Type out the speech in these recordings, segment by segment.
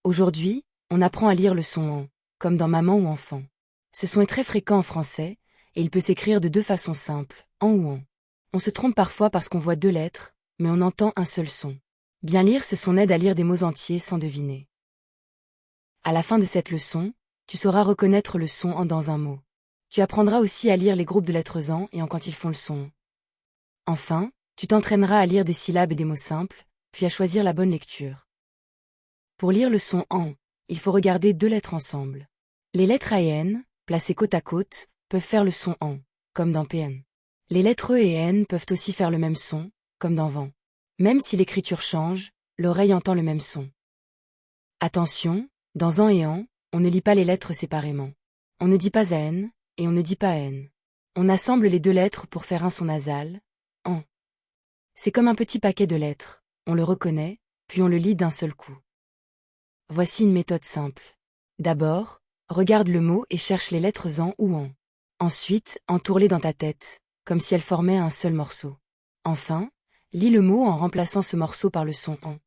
Aujourd'hui, on apprend à lire le son en, comme dans maman ou enfant. Ce son est très fréquent en français, et il peut s'écrire de deux façons simples, en ou en. On se trompe parfois parce qu'on voit deux lettres, mais on entend un seul son. Bien lire ce son aide à lire des mots entiers sans deviner. À la fin de cette leçon, tu sauras reconnaître le son en dans un mot. Tu apprendras aussi à lire les groupes de lettres en et en quand ils font le son. Enfin, tu t'entraîneras à lire des syllabes et des mots simples, puis à choisir la bonne lecture. Pour lire le son en, il faut regarder deux lettres ensemble. Les lettres A et N, placées côte à côte, peuvent faire le son en, comme dans PN. Les lettres E et N peuvent aussi faire le même son, comme dans vent. Même si l'écriture change, l'oreille entend le même son. Attention, dans en et en, on ne lit pas les lettres séparément. On ne dit pas AN, et on ne dit pas N. On assemble les deux lettres pour faire un son nasal, en. C'est comme un petit paquet de lettres, on le reconnaît, puis on le lit d'un seul coup. Voici une méthode simple. D'abord, regarde le mot et cherche les lettres en ou en. Ensuite, entoure-les dans ta tête, comme si elles formaient un seul morceau. Enfin, lis le mot en remplaçant ce morceau par le son en.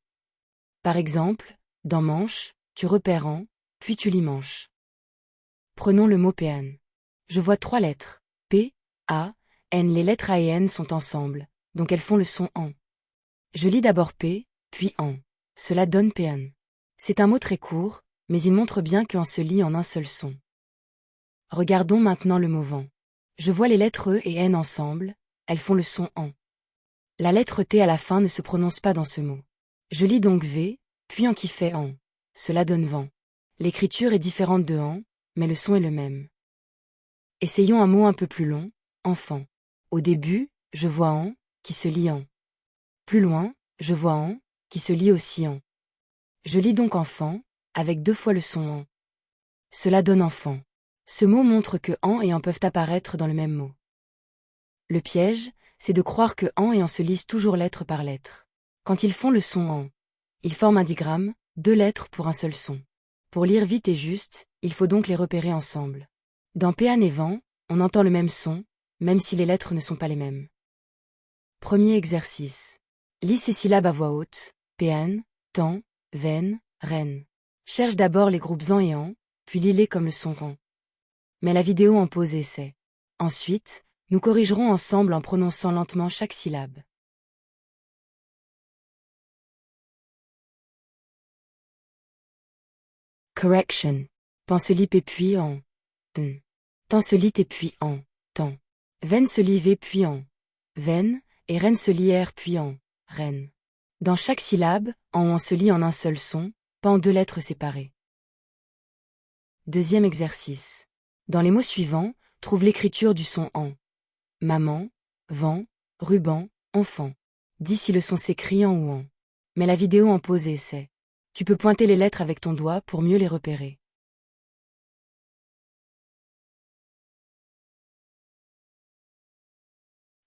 Par exemple, dans manche, tu repères en, puis tu lis manche. Prenons le mot péan. Je vois trois lettres, P, A, N. Les lettres A et N sont ensemble, donc elles font le son en. Je lis d'abord P, puis en. Cela donne péan. C'est un mot très court, mais il montre bien qu'en se lit en un seul son. Regardons maintenant le mot vent. Je vois les lettres E et N ensemble, elles font le son en. La lettre T à la fin ne se prononce pas dans ce mot. Je lis donc V, puis en qui fait en. Cela donne vent. L'écriture est différente de en, mais le son est le même. Essayons un mot un peu plus long, enfant. Au début, je vois en, qui se lit en. Plus loin, je vois en, qui se lit aussi en. Je lis donc enfant, avec deux fois le son en. Cela donne enfant. Ce mot montre que en et en peuvent apparaître dans le même mot. Le piège, c'est de croire que en et en se lisent toujours lettre par lettre. Quand ils font le son en, ils forment un digramme, deux lettres pour un seul son. Pour lire vite et juste, il faut donc les repérer ensemble. Dans péan et vent, on entend le même son, même si les lettres ne sont pas les mêmes. Premier exercice. Lis ces syllabes à voix haute, péan, temps, veine, reine. Cherche d'abord les groupes en et en, puis lis-les comme le son en. Mets la vidéo en pause et essaie. Ensuite, nous corrigerons ensemble en prononçant lentement chaque syllabe. Correction. Pan se lit P puis en. N. Temps se lit et puis en. Temps. Veine se lit V puis en. Veine, et reine se lit R puis en. Reine. Dans chaque syllabe, en ou en se lit en un seul son, pas en deux lettres séparées. Deuxième exercice. Dans les mots suivants, trouve l'écriture du son en. Maman, vent, ruban, enfant. Dis si le son s'écrit en ou en. Mets la vidéo en pause et essaie. Tu peux pointer les lettres avec ton doigt pour mieux les repérer.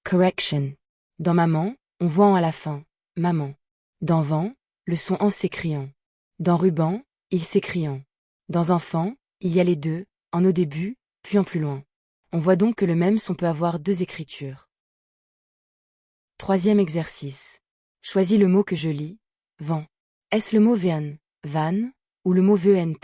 Correction. Dans maman, on voit en à la fin, maman. Dans vent, le son en s'écrit en. Dans ruban, il s'écrit en. Dans enfant, il y a les deux, en au début, puis en plus loin. On voit donc que le même son peut avoir deux écritures. Troisième exercice. Choisis le mot que je lis, vent. Est-ce le mot vean, van, ou le mot vent,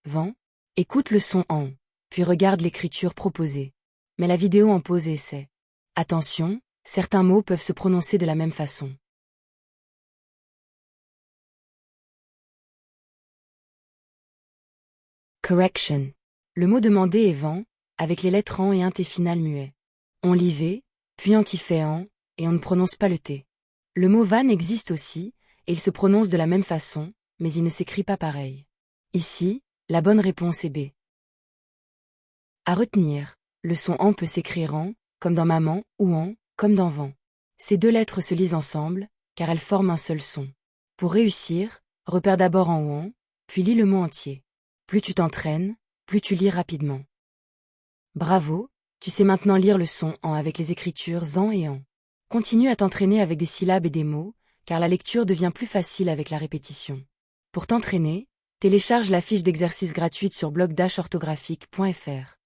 vent? Écoute le son en, puis regarde l'écriture proposée. Mets la vidéo en pause et essaie. Attention, certains mots peuvent se prononcer de la même façon. Correction. Le mot demandé est vent, avec les lettres en et un T final muet. On lit V, puis en qui fait en, et on ne prononce pas le T. Le mot van existe aussi, et il se prononce de la même façon, mais il ne s'écrit pas pareil. Ici, la bonne réponse est B. À retenir, le son en peut s'écrire en, comme dans maman, ou en, comme dans vent. Ces deux lettres se lisent ensemble, car elles forment un seul son. Pour réussir, repère d'abord en ou en, puis lis le mot entier. Plus tu t'entraînes, plus tu lis rapidement. Bravo, tu sais maintenant lire le son en avec les écritures en et en. Continue à t'entraîner avec des syllabes et des mots, car la lecture devient plus facile avec la répétition. Pour t'entraîner, télécharge la fiche d'exercice gratuite sur blog-orthographique.fr.